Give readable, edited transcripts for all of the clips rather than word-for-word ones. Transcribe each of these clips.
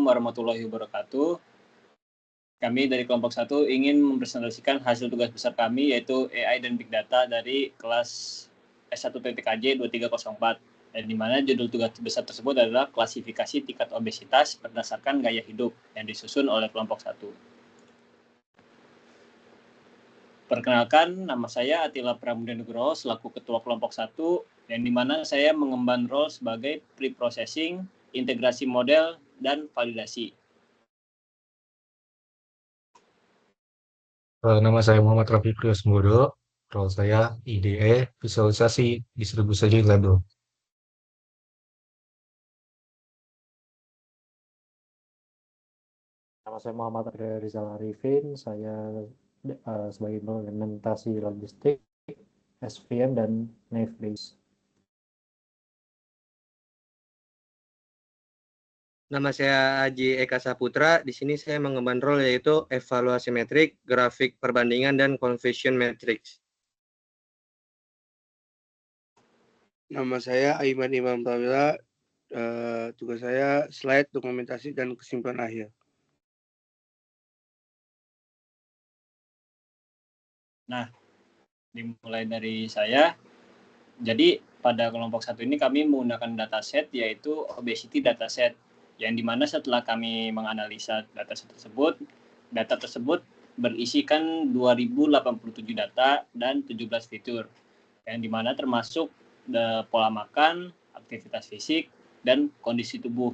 Assalamualaikum warahmatullahi wabarakatuh. Kami dari kelompok 1 ingin mempresentasikan hasil tugas besar kami, yaitu AI dan Big Data dari kelas S1.KJ 2304, di mana judul tugas besar tersebut adalah klasifikasi tingkat obesitas berdasarkan gaya hidup yang disusun oleh kelompok 1. Perkenalkan, nama saya Attila Pramudia Nugroho selaku Ketua Kelompok 1, yang dimana saya mengemban role sebagai pre-processing, integrasi model, dan validasi. Nama saya Muhammad Rafiq Riosmudo, role saya IDE, visualisasi distribusi label. Nama saya Muhammad Rizal Arifin, saya sebagai implementasi logistik, SVM, dan Navbase. Nama saya Haji Eka Saputra. Di sini saya mengemban role yaitu evaluasi metrik, grafik perbandingan, dan conversion matrix. Nama saya Aiman Imam Tawila. Tugas saya slide, dokumentasi, dan kesimpulan akhir. Nah, dimulai dari saya. Jadi pada kelompok 1 ini kami menggunakan dataset, yaitu obesity dataset, yang dimana setelah kami menganalisa dataset tersebut, data tersebut berisikan 2087 data dan 17 fitur, yang dimana termasuk pola makan, aktivitas fisik, dan kondisi tubuh.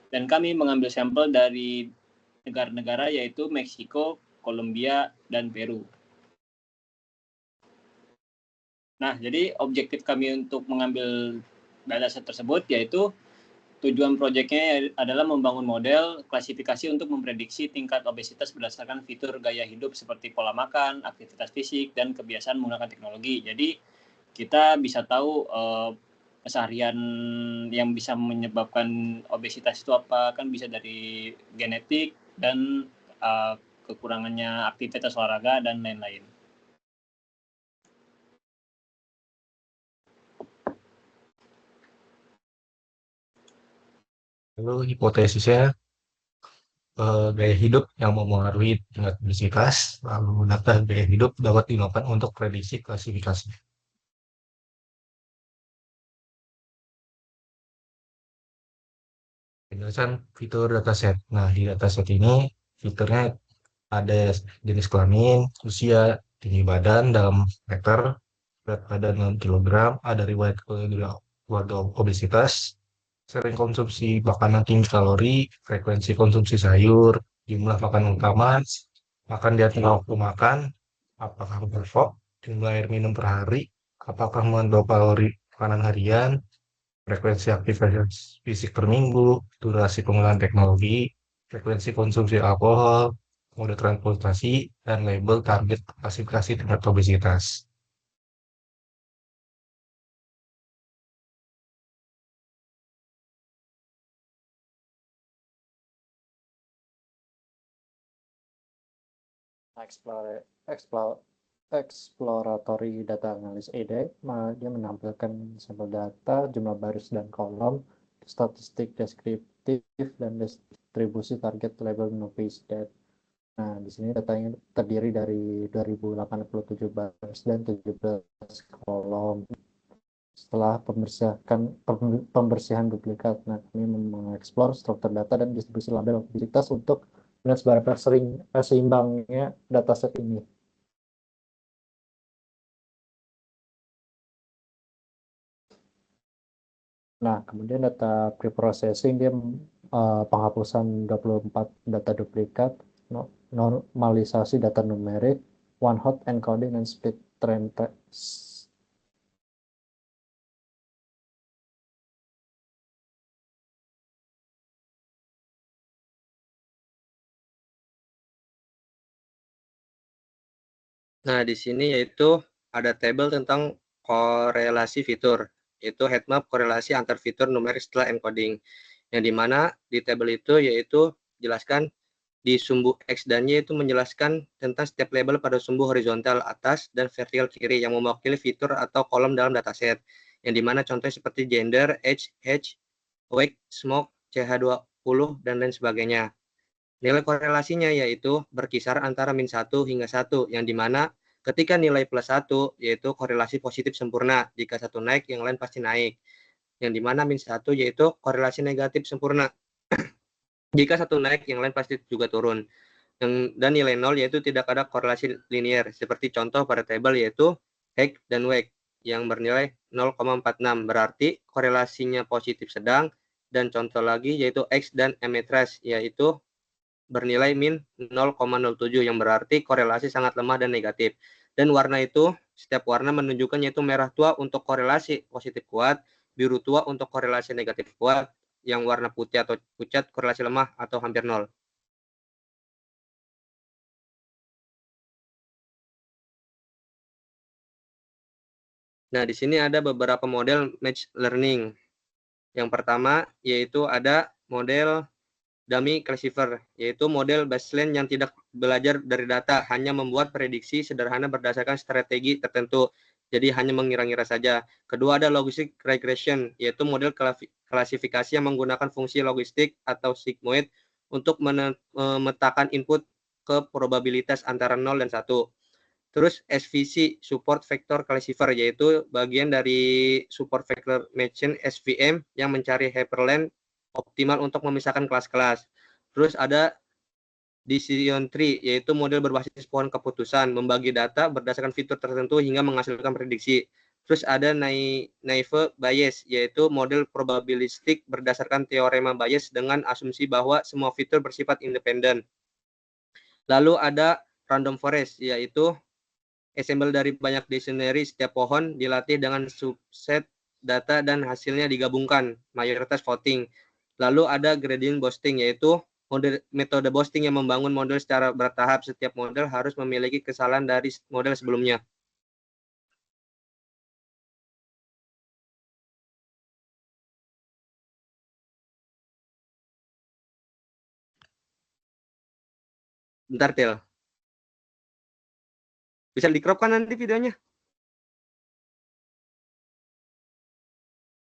Dan kami mengambil sampel dari negara-negara yaitu Meksiko, Kolombia, dan Peru. Nah, jadi objektif kami untuk mengambil dataset tersebut yaitu tujuan proyeknya adalah membangun model klasifikasi untuk memprediksi tingkat obesitas berdasarkan fitur gaya hidup seperti pola makan, aktivitas fisik, dan kebiasaan menggunakan teknologi. Jadi kita bisa tahu keseharian yang bisa menyebabkan obesitas itu apa, kan bisa dari genetik dan kekurangannya aktivitas olahraga dan lain-lain. Lalu hipotesisnya gaya hidup yang mempengaruhi tingkat obesitas, lalu data gaya hidup dapat digunakan untuk prediksi klasifikasi. Penjelasan fitur dataset. Nah, di dataset ini fiturnya ada jenis kelamin, usia, tinggi badan dalam meter, berat badan dalam kilogram, ada riwayat keluarga obesitas, sering konsumsi makanan tinggi kalori, frekuensi konsumsi sayur, jumlah makan utama, makan di atas waktu makan, apakah berfok, jumlah air minum per hari, apakah mengandung kalori makanan harian, frekuensi aktivitas fisik per minggu, durasi penggunaan teknologi, frekuensi konsumsi alkohol, mode transportasi, dan label target klasifikasi tingkat obesitas. Exploratory Data Analysis EDE, dia menampilkan sampel data, jumlah baris dan kolom, statistik deskriptif, dan distribusi target label Navbase data. Nah, di sini datanya terdiri dari 2087 baris dan 17 kolom. Setelah pembersihan duplikat, nah kami mengeksplor struktur data dan distribusi label obesitas untuk melihat seberapa seimbangnya dataset ini. Nah, kemudian data preprocessing, dia penghapusan 24 data duplikat, normalisasi data numerik, one hot encoding, dan split trend text. Nah, di sini yaitu ada tabel tentang korelasi fitur, yaitu heatmap korelasi antar fitur numerik setelah encoding. Yang dimana di tabel itu yaitu jelaskan di sumbu X dan Y itu menjelaskan tentang setiap label pada sumbu horizontal atas dan vertikal kiri yang mewakili fitur atau kolom dalam dataset. Yang dimana contohnya seperti gender, age, weight, smoke, CH2 dan lain sebagainya. Nilai korelasinya yaitu berkisar antara -1 hingga 1, yang dimana ketika nilai +1 yaitu korelasi positif sempurna. Jika satu naik, yang lain pasti naik. Yang dimana -1 yaitu korelasi negatif sempurna. Jika satu naik, yang lain pasti juga turun. Dan nilai 0 yaitu tidak ada korelasi linier. Seperti contoh pada tabel yaitu Heck dan Weck yang bernilai 0,46. Berarti korelasinya positif sedang. Dan contoh lagi yaitu X dan Emetras yaitu bernilai -0,07 yang berarti korelasi sangat lemah dan negatif. Dan warna itu, setiap warna menunjukkan yaitu merah tua untuk korelasi positif kuat, biru tua untuk korelasi negatif kuat, yang warna putih atau pucat korelasi lemah atau hampir nol. Nah, di sini ada beberapa model match learning. Yang pertama yaitu ada model dummy classifier, yaitu model baseline yang tidak belajar dari data, hanya membuat prediksi sederhana berdasarkan strategi tertentu, jadi hanya mengira-ngira saja. Kedua ada logistic regression, yaitu model klasifikasi yang menggunakan fungsi logistik atau sigmoid untuk memetakan input ke probabilitas antara 0 dan 1. Terus SVC, Support Vector Classifier, yaitu bagian dari Support Vector Machine SVM yang mencari hyperlink optimal untuk memisahkan kelas-kelas. Terus ada Decision Tree, yaitu model berbasis pohon keputusan, membagi data berdasarkan fitur tertentu hingga menghasilkan prediksi. Terus ada Naive Bayes, yaitu model probabilistik berdasarkan teorema Bayes dengan asumsi bahwa semua fitur bersifat independen. Lalu ada Random Forest, yaitu assemble dari banyak dictionary, setiap pohon dilatih dengan subset data dan hasilnya digabungkan, mayoritas voting. Lalu ada gradient boosting, yaitu metode boosting yang membangun model secara bertahap. Setiap model harus memiliki kesalahan dari model sebelumnya. Bentar, Til. Bisa di-crop kan nanti videonya?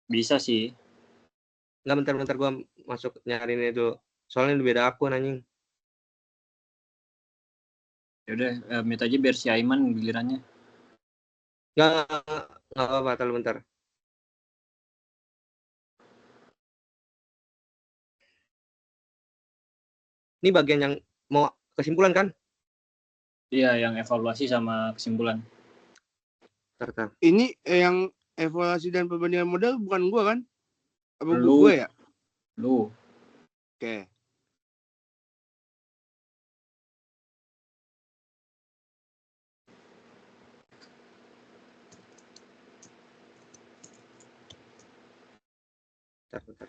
Bisa sih. Nggak, bentar gue masuk nyariin itu. Soalnya beda akun anjing. Yaudah, mute aja biar si Aiman gilirannya. Nggak apa-apa, bentar. Ini bagian yang mau kesimpulan kan? Iya, yang evaluasi sama kesimpulan. Bentar. Ini yang evaluasi dan perbandingan model bukan gua kan? Apa Lu. gua ya? Lu. Oke. Bentar.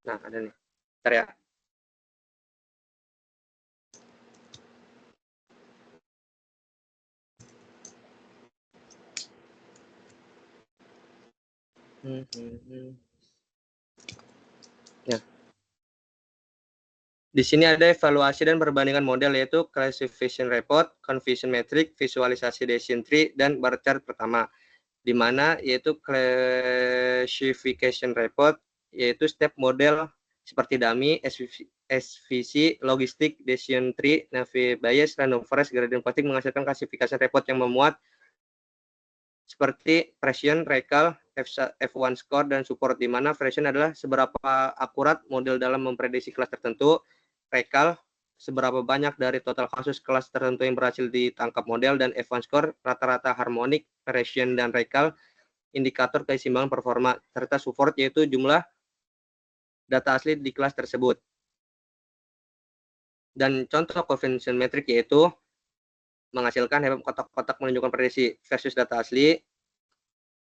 Nah, ada nih. Bentar ya. Ya. Di sini ada evaluasi dan perbandingan model, yaitu classification report, confusion metric, visualisasi decision tree, dan bar chart pertama. Di mana yaitu classification report, yaitu step model seperti dummy, SVC, logistik, decision tree, Naive Bayes, random forest, gradient boosting menghasilkan klasifikasi report yang memuat seperti Fraction, Recall, F1 score, dan support, di mana Fraction adalah seberapa akurat model dalam memprediksi kelas tertentu, Recall seberapa banyak dari total kasus kelas tertentu yang berhasil ditangkap model, dan F1 score rata-rata harmonik, Fraction, dan Recall indikator keseimbangan performa, serta support yaitu jumlah data asli di kelas tersebut. Dan contoh confusion metric yaitu menghasilkan kotak-kotak menunjukkan prediksi versus data asli.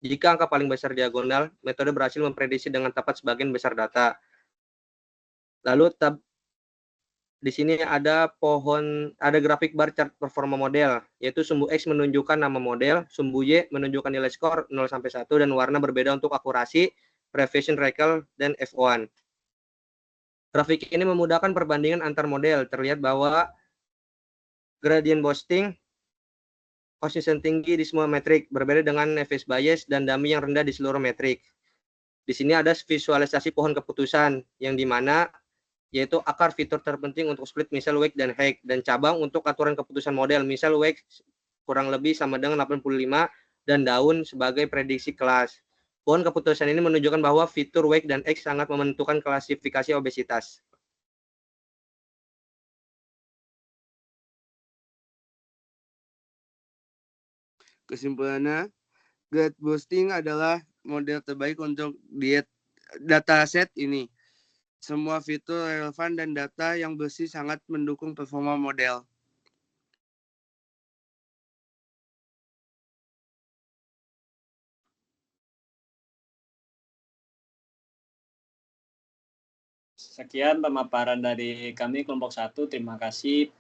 Jika angka paling besar diagonal, metode berhasil memprediksi dengan tepat sebagian besar data. Lalu di sini ada grafik bar chart performa model, yaitu sumbu X menunjukkan nama model, sumbu Y menunjukkan nilai skor 0 sampai 1 dan warna berbeda untuk akurasi, precision, recall, dan F1. Grafik ini memudahkan perbandingan antar model. Terlihat bahwa gradient boosting konsisten tinggi di semua metrik, berbeda dengan Navier Bayes dan dummy yang rendah di seluruh metrik. Di sini ada visualisasi pohon keputusan, yang dimana yaitu akar fitur terpenting untuk split misal wake dan hack, dan cabang untuk aturan keputusan model, misal wake kurang lebih sama dengan 85 dan daun sebagai prediksi kelas. Pohon keputusan ini menunjukkan bahwa fitur wake dan X sangat menentukan klasifikasi obesitas. Kesimpulannya, Great Boosting adalah model terbaik untuk dataset ini. Semua fitur relevan dan data yang bersih sangat mendukung performa model. Sekian pemaparan dari kami kelompok 1. Terima kasih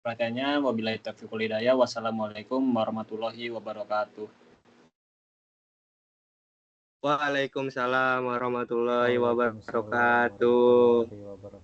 perhatiannya. Wabillahi taufiq wal hidayah. Wassalamualaikum warahmatullahi wabarakatuh. Waalaikumsalam warahmatullahi Waalaikumsalam wabarakatuh. warahmatullahi wabarakatuh.